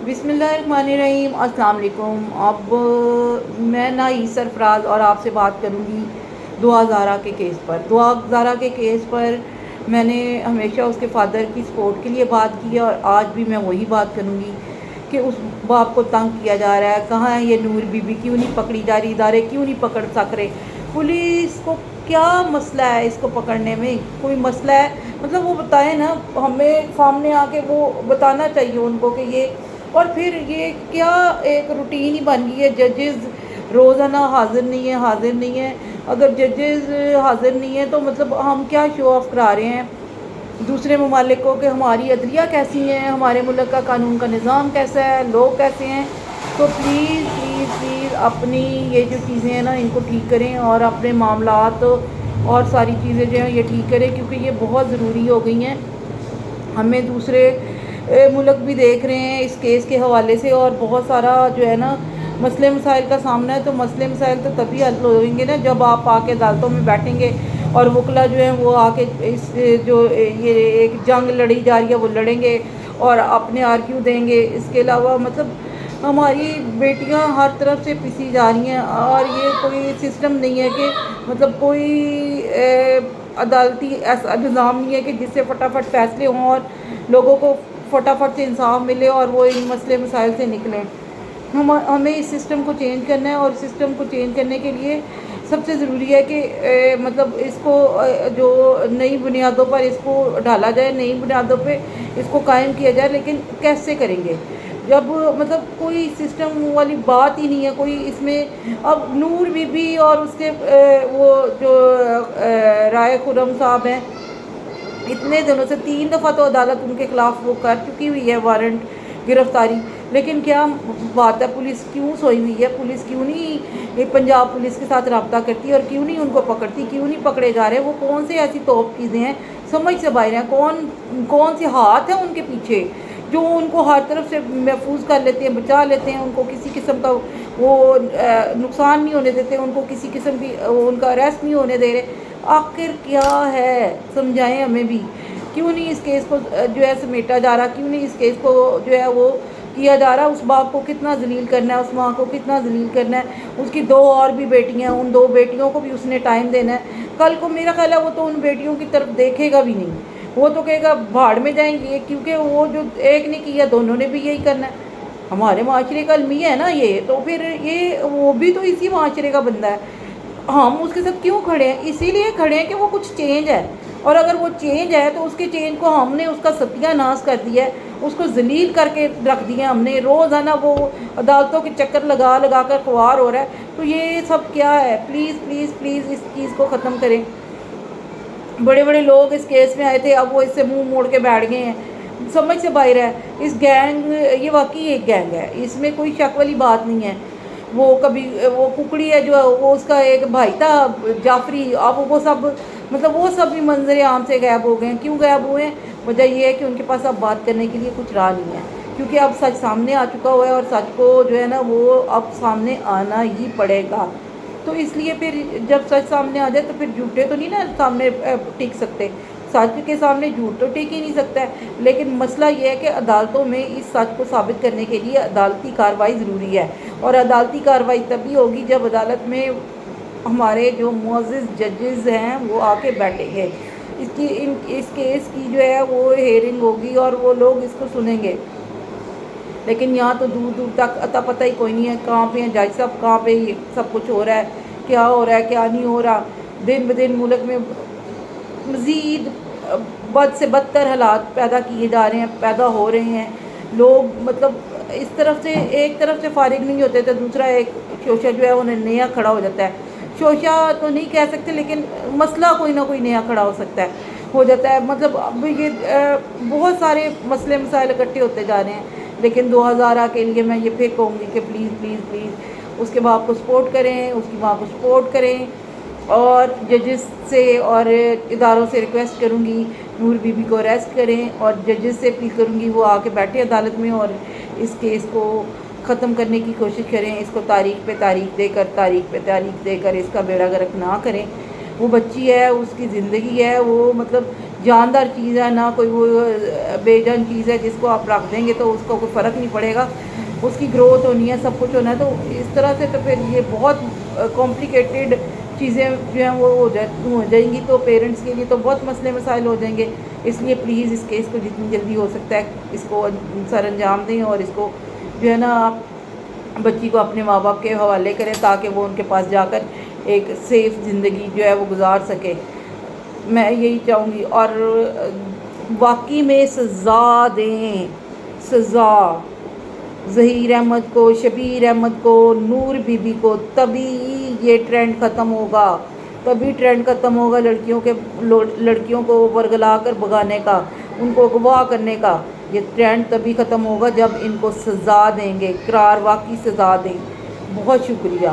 बिस्मिल्लाहिर्रहमानिर्रहीम। अस्सलाम वालेकुम। अब मैं ना ई सरफराज और आपसे बात करूँगी दुआ ज़ारा के केस पर। दुआ ज़ारा के केस पर मैंने हमेशा उसके फादर की सपोर्ट के लिए बात की है और आज भी मैं वही बात करूँगी कि उस बाप को तंग किया जा रहा है। कहाँ है ये नूर बीबी, क्यों नहीं पकड़ी जा रही, इदारे क्यों नहीं पकड़ सक रहे, पुलिस को क्या मसला है इसको पकड़ने में? कोई मसला है मतलब वो बताए ना, हमें सामने आके वो बताना चाहिए उनको कि ये। और फिर ये क्या एक रूटीन ही बन गई है, जजेस रोज़ाना हाजिर नहीं है। अगर जजेस हाजिर नहीं है तो मतलब हम क्या शो ऑफ करा रहे हैं दूसरे ममालिक को कि हमारी अदलिया कैसी है, हमारे मुल्क का कानून का निज़ाम कैसा है, लोग कैसे हैं। तो प्लीज़ प्लीज़ प्लीज़ अपनी ये जो चीज़ें हैं ना इनको ठीक करें और अपने मामलात और सारी चीज़ें जो हैं ये ठीक करें, क्योंकि ये बहुत ज़रूरी हो गई हैं। हमें दूसरे मुल्क भी देख रहे हैं इस केस के हवाले से और बहुत सारा जो है ना मसले मसाइल का सामना है। तो मसले मसाइल तो तभी हल होंगे ना जब आप आके अदालतों में बैठेंगे और वकला जो है वो आके इस जो ये एक जंग लड़ी जा रही है वो लड़ेंगे और अपने आर्ग्यू देंगे। इसके अलावा मतलब हमारी बेटियां हर तरफ से पिसी जा रही हैं और ये कोई सिस्टम नहीं है कि मतलब कोई अदालती ऐसा निज़ाम नहीं है कि जिससे फटाफट फैसले हों और लोगों को फटाफट से इंसाफ मिले और वो इन मसले मसाइल से निकलें। हमें इस सिस्टम को चेंज करना है और सिस्टम को चेंज करने के लिए सबसे ज़रूरी है कि मतलब इसको जो नई बुनियादों पर इसको ढाला जाए, नई बुनियादों पे इसको कायम किया जाए। लेकिन कैसे करेंगे जब मतलब कोई सिस्टम वाली बात ही नहीं है कोई इसमें। अब नूर बीबी और उसके वो जो राय खुरम साहब हैं, इतने दिनों से 3 दफ़ा तो अदालत उनके ख़िलाफ़ वो कर चुकी हुई है वारंट गिरफ़्तारी, लेकिन क्या बात है, पुलिस क्यों सोई हुई है? पुलिस क्यों नहीं पंजाब पुलिस के साथ रब्ता करती और क्यों नहीं उनको पकड़ती, क्यों नहीं पकड़े जा रहे? वो कौन से ऐसी तोप चीज़ें हैं समझ से बाहर हैं? कौन से हाथ हैं उनके पीछे जो उनको हर तरफ से महफूज कर लेते हैं, बचा लेते हैं, उनको किसी किस्म का वो नुकसान नहीं होने देते, उनको किसी किस्म की उनका अरेस्ट नहीं होने दे रहे। आखिर क्या है, समझाएं हमें भी। क्यों नहीं इस केस को जो है समेटा जा रहा, क्यों नहीं इस केस को जो है वो किया जा रहा? उस बाप को कितना जलील करना है, उस माँ को कितना जलील करना है। उसकी 2 और भी बेटियां हैं, उन 2 बेटियों को भी उसने टाइम देना है। कल को मेरा ख्याल है वो तो उन बेटियों की तरफ देखेगा भी नहीं, वो तो कहेगा भाड़ में जाएंगे, क्योंकि वो जो एक ने किया दोनों ने भी यही करना है। हमारे माशरे का अलमिया है ना ये, तो फिर ये वो भी तो इसी माशरे का बंदा है। हम उसके साथ क्यों खड़े हैं? इसीलिए खड़े हैं कि वो कुछ चेंज है, और अगर वो चेंज है तो उसके चेंज को हमने उसका सत्यानाश कर दिया है, उसको जलील करके रख दिया हमने। रोज़ाना वो अदालतों के चक्कर लगा लगा कर ख्वार हो रहा है। तो ये सब क्या है? प्लीज़ प्लीज़ प्लीज़ इस चीज़ को ख़त्म करें। बड़े बड़े लोग इस केस में आए थे, अब वो इससे मुंह मोड़ के बैठ गए हैं, समझ से बाहर है। इस गैंग, ये वाकई एक गैंग है, इसमें कोई शक वाली बात नहीं है। वो कभी वो कुकड़ी है जो वो उसका एक भाई था जाफरी, अब वो सब मतलब वो सब भी मंजर आम से गायब हो गए हैं। क्यों गायब हुए हैं? वजह ये है कि उनके पास अब बात करने के लिए कुछ रहा नहीं है, क्योंकि अब सच सामने आ चुका हुआ है और सच को जो है ना वो अब सामने आना ही पड़ेगा। तो इसलिए फिर जब सच सामने आ जाए तो फिर झूठे तो नहीं ना सामने टिक सकते, सच के सामने झूठ तो टिक ही नहीं सकता है। लेकिन मसला ये है कि अदालतों में इस सच को साबित करने के लिए अदालती कार्रवाई ज़रूरी है, और अदालती कार्रवाई तभी होगी जब अदालत में हमारे जो मुअज़्ज़िज़ जजेस हैं वो आके बैठेंगे। इस केस की जो है वो हेयरिंग होगी और वो लोग इसको सुनेंगे। लेकिन यहाँ तो दूर दूर तक अता पता ही कोई नहीं है, कहाँ पे हैं जज साहब, कहाँ पे ये सब कुछ हो रहा है, क्या हो रहा है क्या नहीं हो रहा। दिन ब दिन मुल्क में मज़ीद बद से बदतर हालात पैदा किए जा रहे हैं, पैदा हो रहे हैं। लोग मतलब इस तरफ से एक तरफ से फारिग नहीं होते तो दूसरा एक शोशा जो है वो नया खड़ा हो जाता है। शोशा तो नहीं कह सकते, लेकिन मसला कोई ना कोई नया खड़ा हो सकता है, हो जाता है। मतलब अब ये बहुत सारे मसले मसाइल इकट्ठे होते जा रहे हैं। लेकिन 2000 के लिए मैं ये फिर कहूँगी कि प्लीज़ प्लीज़ प्लीज़ उसके बाप को सपोर्ट करें, उसकी माँ को सपोर्ट करें, और जजेस से और इदारों से रिक्वेस्ट करूँगी नूर बीबी को अरेस्ट करें, और जजेस से अपील करूँगी वो आके बैठे अदालत में और इस केस को ख़त्म करने की कोशिश करें। इसको तारीख पे तारीख देकर इसका बेड़ा गर्क ना करें। वो बच्ची है, उसकी ज़िंदगी है, वो मतलब جاندار چیز ہے، نہ کوئی وہ بے جان چیز ہے جس کو آپ رکھ دیں گے تو اس کو کوئی فرق نہیں پڑے گا، اس کی گروتھ ہونی ہے، سب کچھ ہونا ہے۔ تو اس طرح سے تو پھر یہ بہت کمپلیکیٹڈ چیزیں جو ہیں وہ ہو جائیں گی، تو پیرنٹس کے لیے تو بہت مسئلے مسائل ہو جائیں گے۔ اس لیے پلیز اس کیس کو جتنی جلدی ہو سکتا ہے اس کو سر انجام دیں، اور اس کو جو ہے نا آپ بچی کو اپنے ماں باپ کے حوالے کریں تاکہ وہ ان کے پاس جا کر ایک سیف زندگی جو ہے وہ گزار سکے، میں یہی چاہوں گی۔ اور واقعی میں سزا دیں، سزا ظہیر احمد کو، شبیر احمد کو، نور بی بی کو، تبھی یہ ٹرینڈ ختم ہوگا، تبھی ٹرینڈ ختم ہوگا لڑکیوں کو ورگلا کر بھگانے کا، ان کو اغوا کرنے کا۔ یہ ٹرینڈ تبھی ختم ہوگا جب ان کو سزا دیں گے، اقرار واقعی سزا دیں۔ بہت شکریہ۔